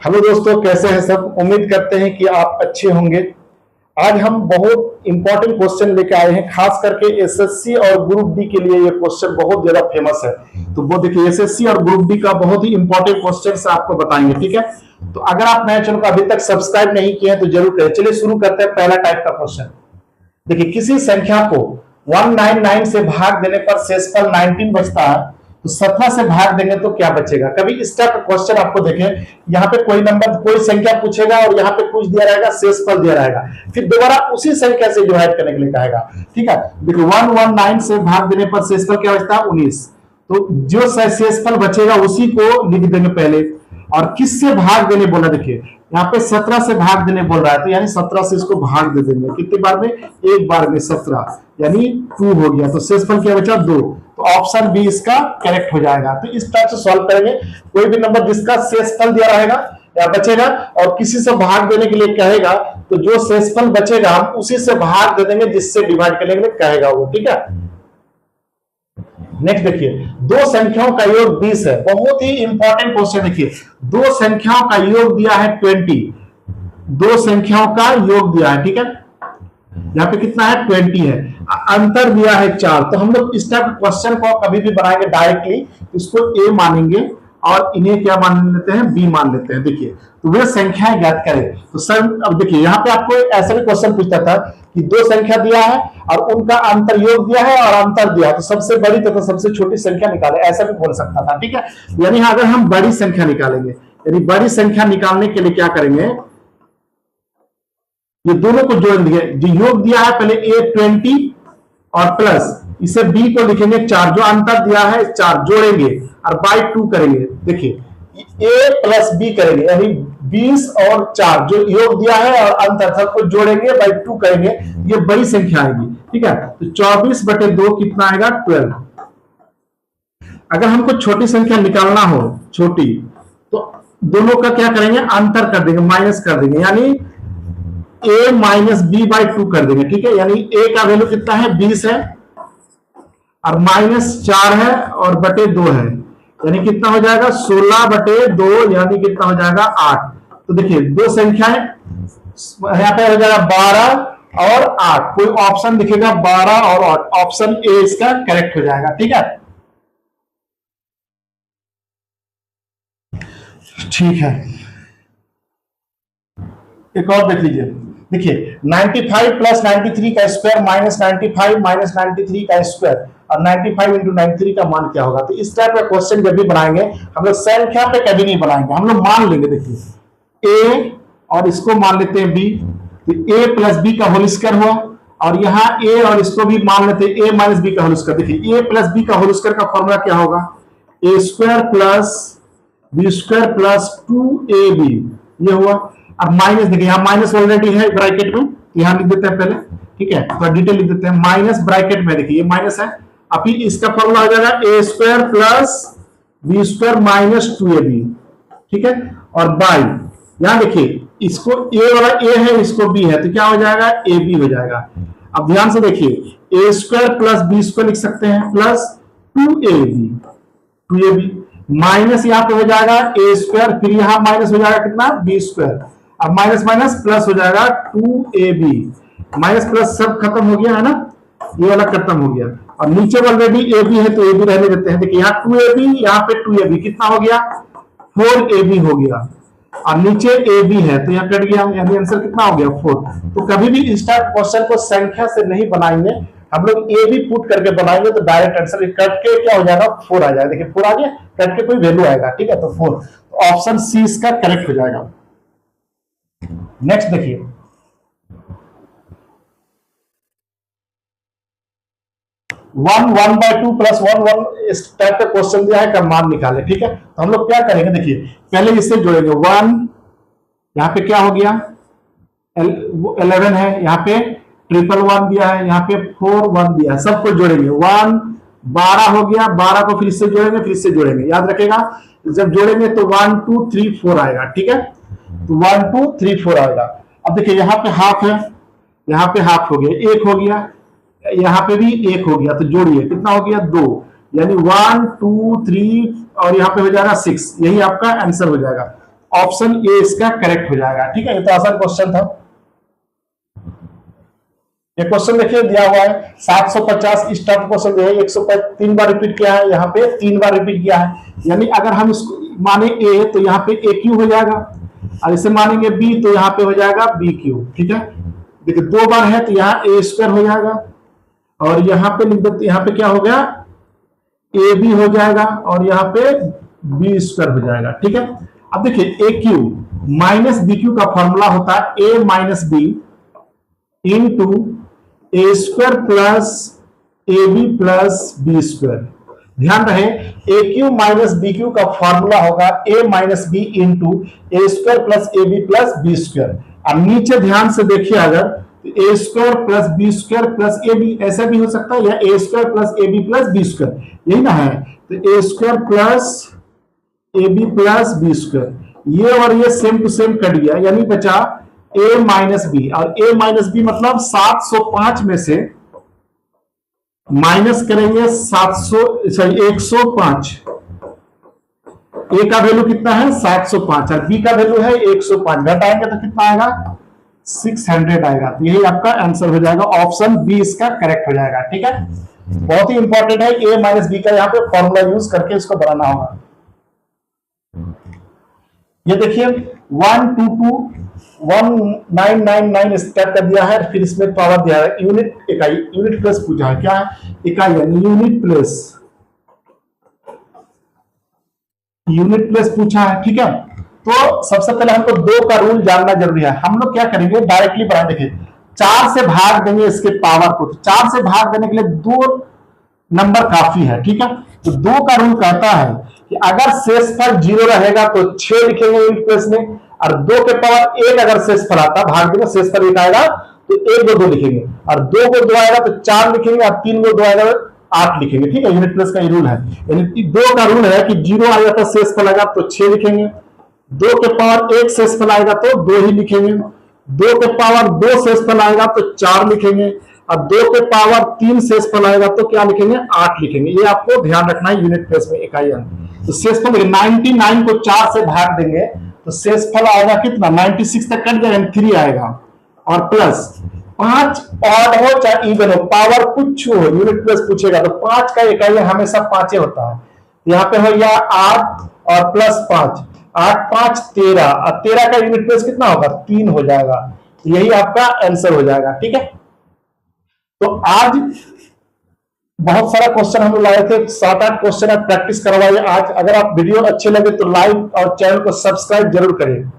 Hello दोस्तों, कैसे हैं सब। उम्मीद करते हैं कि आप अच्छे होंगे। आज हम बहुत इंपॉर्टेंट क्वेश्चन लेके आए हैं, खास करके एसएससी और ग्रुप डी के लिए ये क्वेश्चन बहुत ज्यादा फेमस है। तो वो देखिए, एसएससी और ग्रुप डी का बहुत ही इंपॉर्टेंट क्वेश्चन आपको बताएंगे, ठीक है। तो अगर आप मेरे चैनल को अभी तक सब्सक्राइब नहीं किए हैं तो जरूर करें। चलिए शुरू करते हैं। पहला टाइप का क्वेश्चन देखिए, किसी संख्या को 199 से भाग देने पर शेषफल 19 बचता है, तो 17 से भाग देंगे तो क्या बचेगा। कभी इस टाइप का क्वेश्चन आपको देखें, यहाँ पे कोई नंबर, कोई संख्या पूछेगा और यहाँ पे कुछ दिया रहेगा, शेषफल दिया रहेगा, फिर दोबारा उसी संख्या से डिवाइड करने के लिए कहेगा, ठीक है। देखो 119 से भाग देने पर शेषफल क्या बचता है, 19। तो जो शेषफल बचेगा उसी को लिख देंगे पहले। और किससे भाग देने बोला, देखिए यहाँ पे 17 से भाग देने बोल रहा है, तो यानी 17 से इसको भाग दे देंगे। कितने बार में, एक बार में 17, यानी 2 हो गया। तो शेषफल क्या बचा, 2। तो ऑप्शन बी इसका करेक्ट हो जाएगा। तो इस टाइप से सॉल्व करेंगे। कोई भी नंबर जिसका शेषफल दिया रहेगा या बचेगा और किसी से भाग देने के लिए कहेगा, तो जो शेषफल बचेगा हम उसी से भाग दे देंगे जिससे डिवाइड करने के लिए कहेगा वो, ठीक है। नेक्स्ट देखिए, दो संख्याओं का योग 20 है। बहुत ही इंपॉर्टेंट क्वेश्चन। देखिए, दो संख्याओं का योग दिया है 20, दो संख्याओं का योग दिया है, ठीक है। यहाँ पे कितना है, 20 है। अंतर दिया है 4। तो हम लोग इस टाइप क्वेश्चन को कभी भी बनाएंगे डायरेक्टली, इसको ए मानेंगे और इन्हें क्या मान लेते हैं, बी मान लेते हैं। देखिए, तो वे संख्याएं ज्ञात करें। तो सर अब देखिए, यहाँ पे आपको ऐसा भी क्वेश्चन पूछता था कि दो संख्या दिया है और उनका अंतर योग दिया है और अंतर दिया, तो सबसे बड़ी तथा सबसे छोटी संख्या निकाले, ऐसा भी बोल सकता था, ठीक है। यानी अगर हम बड़ी संख्या निकालेंगे, यानी बड़ी संख्या निकालने के लिए क्या करेंगे, ये दोनों को जोड़ देंगे। जो योग दिया है पहले A20 और प्लस इसे B को लिखेंगे 4, जो अंतर दिया है 4 जोड़ेंगे और बाई 2 करेंगे। देखिए A प्लस B करेंगे, यानी 20 और 4 जो योग दिया है और अंतर सबको जोड़ेंगे, बाई 2 करेंगे, ये बड़ी संख्या आएगी, ठीक है। तो 24/2 कितना आएगा, 12। अगर हमको छोटी संख्या निकालना हो, छोटी, तो दोनों का क्या करेंगे, अंतर कर देंगे, माइनस कर देंगे, यानी a माइनस बी बाई 2 कर देंगे, ठीक है। यानी a का वैल्यू कितना है, 20 है और माइनस 4 है और बटे 2 है, यानी कितना हो जाएगा, 16/2, यानी कितना हो जाएगा, 8। तो देखिए दो संख्याएं यहाँ पे हो जाएगा 12 और 8। कोई ऑप्शन दिखेगा 12 और 8, ऑप्शन ए इसका करेक्ट हो जाएगा, ठीक है। ठीक है, एक और देख लीजिए। देखिए 95 प्लस 93 का स्क्वायर माइनस 95 माइनस 93 का स्क्वायर और 95 इंटू 93 का मान क्या होगा। तो इस टाइप का क्वेश्चन जब भी बनाएंगे हम लोग संख्या पे कभी नहीं बनाएंगे, हम लोग मान लेंगे। देखिए ए और इसको मान लेते हैं बी, तो ए प्लस बी का होल स्क्वायर हुआ, और यहाँ ए और इसको भी मान लेते हैं ए माइनस बी का होल स्क्वायर। देखिए ए प्लस बी का होल स्क्वायर का फॉर्मूला क्या होगा, A square plus B square plus 2ab, ये हुआ। अब माइनस देखिए, यहाँ माइनस ऑलरेडी है ब्रैकेट में, यहाँ लिख देते हैं पहले, ठीक है। तो डिटेल लिख देते हैं, माइनस ब्रैकेट में, देखिए ये माइनस है। अभी इसका फॉर्मूला हो जाएगा A square plus B square minus 2ab, ठीक है। और बाई, यहाँ देखिए इसको ए वाला ए है, इसको बी है, तो क्या हो जाएगा, ए बी हो जाएगा। अब ध्यान से देखिए, ए स्क्वायर प्लस बी स्क्वायर लिख सकते हैं प्लस 2ab, माइनस यहाँ पे हो जाएगा ए स्क्वायर, फिर यहाँ माइनस हो जाएगा कितना, बी स्क्वायर। अब माइनस माइनस प्लस हो जाएगा 2ab, माइनस प्लस सब खत्म हो गया है ना, ये वाला खत्म हो गया। और नीचे ऑलरेडी ए बी है तो ए बी रहने देते हैं। देखिए यहाँ 2ab, यहाँ पे 2ab, कितना हो गया, 4ab हो गया, और नीचे ए बी है तो यहाँ कट गया, यानी आंसर कितना हो गया, 4। तो कभी भी इस टाइप क्वेश्चन को संख्या से नहीं बनाएंगे, हम लोग ए भी पुट करके बनाएंगे, तो डायरेक्ट आंसर कट के क्या हो जाएगा, 4 आ जाएगा। देखिए 4 आ गया, कट के कोई वैल्यू आएगा, ठीक है। तो 4, तो ऑप्शन सी इसका करेक्ट हो जाएगा। नेक्स्ट देखिए, वन बाई 2 प्लस 1 इस टाइप का क्वेश्चन दिया है, का मान निकाले, ठीक है। तो हम लोग क्या करेंगे, देखिए पहले इससे जोड़ेंगे 1, यहाँ पे क्या हो गया, 11 है, यहाँ पे 111 दिया है, यहाँ पे 41 दिया है, सबको जोड़ेंगे। 1 12 हो गया, 12 को फिर से जोड़ेंगे, फिर से जोड़ेंगे, याद रखेगा जब जोड़ेंगे तो 1 2 3 4 आएगा, ठीक है। तो 1 2 3 4 आएगा। अब देखिए यहाँ पे हाफ है, यहाँ पे हाफ हो गया, 1 हो गया, यहाँ पे भी 1 हो गया, तो जोड़िए कितना हो गया, 2, यानी 1 2 3 और यहाँ पे हो जाएगा 6, यही आपका आंसर हो जाएगा। ऑप्शन ए इसका करेक्ट हो जाएगा। ठीक है, ये तो आसान क्वेश्चन था। ये क्वेश्चन देखिए दिया हुआ है 750 स्टार्ट क्वेश्चन जो है 105 3 बार रिपीट किया है, यहाँ पे 3 बार रिपीट किया है। यानी अगर हम इसको माने ए तो यहाँ पे ए क्यू हो जाएगा, और इसे मानेंगे बी तो यहाँ पे हो जाएगा बी क्यू। ठीक है, देखिए 2 बार है तो यहाँ ए स्क्वायर हो जाएगा, और यहाँ पे लिख देते, यहाँ पे क्या हो गया ए बी हो जाएगा, और यहाँ पे बी स्क्वायर हो जाएगा। ठीक है, अब देखिए A cube minus B cube का फॉर्मूला होता है A minus B into A square plus A B plus B square. ध्यान रहे A cube minus B cube का फॉर्मूला होगा A minus B into A square plus A B plus B square. अब नीचे ध्यान से देखिए, अगर A square plus B square plus A B ऐसा भी हो सकता है, या A square plus A B plus B square, यही ना है। तो A square plus A B plus B square, ये और ये सेम टू सेम कट गया, यानी बचा ए माइनस बी। और ए माइनस बी मतलब 705 में से माइनस करेंगे 105। ए का वैल्यू कितना है 705 और बी का वैल्यू है 105, घटाएंगे तो कितना आएगा 600 आएगा। तो यही आपका आंसर हो जाएगा, ऑप्शन बी इसका करेक्ट हो जाएगा। ठीक है, बहुत ही इंपॉर्टेंट है, ए माइनस बी का यहाँ पे फॉर्मूला यूज करके इसको बनाना होगा। ये देखिए 1221999 स्टेप कर दिया है, फिर इसमें पावर दिया है यूनिट इकाई, यूनिट प्लेस पूछा है, क्या है इकाई यानी यूनिट प्लेस, यूनिट प्लेस पूछा है। ठीक है, तो सबसे पहले हमको 2 का रूल जानना जरूरी है। हम लोग क्या करेंगे डायरेक्टली बनाए, देखिए 4 से भाग देंगे इसके पावर को, तो 4 से भाग देने के लिए 2 नंबर काफी है। ठीक है, तो 2 का रूल कहता है कि अगर शेषफल 0 रहेगा तो 6 लिखेंगे यूनिट प्लेस में, और 2 के पावर 1 अगर शेषफल आता भाग देंगे शेषफल 1 आएगा तो 1 को 2 लिखेंगे, और 2 को 2 आएगा तो 4 लिखेंगे, और 3 को 2 आएगा 8 लिखेंगे। ठीक है, यूनिट प्लेस का ये रूल है। यानी 2 का रूल है कि 0 आएगा तो शेषफल आएगा तो 6 लिखेंगे, 2 के पावर 1 शेषफल आएगा तो 2 ही लिखेंगे, 2 के पावर 2 शेषफल आएगा तो 4 लिखेंगे, और 2 के पावर 3 शेषफल आएगा तो क्या लिखेंगे 8 लिखेंगे। ये आपको ध्यान रखना है यूनिट प्लेस में इकाई। तो शेषफल 99 को 4 से भाग देंगे तो शेषफल आएगा कितना 96 तक कट जाएगा, 3 आएगा, और प्लस 5 ऑड हो चाहे इवन हो, पावर कुछ हो, यूनिट प्लेस पूछेगा तो 5 का इकाई हमेशा 5 होता है। यहाँ पे हो गया 8 और प्लस 5, 8 5 13, और 13 का यूनिट प्लेस कितना होगा 3 हो जाएगा। यही आपका आंसर हो जाएगा। ठीक है, तो आज बहुत सारा क्वेश्चन हम लाए थे, 7-8 क्वेश्चन आप प्रैक्टिस करवाइए आज। अगर आप वीडियो अच्छे लगे तो लाइक और चैनल को सब्सक्राइब जरूर करें।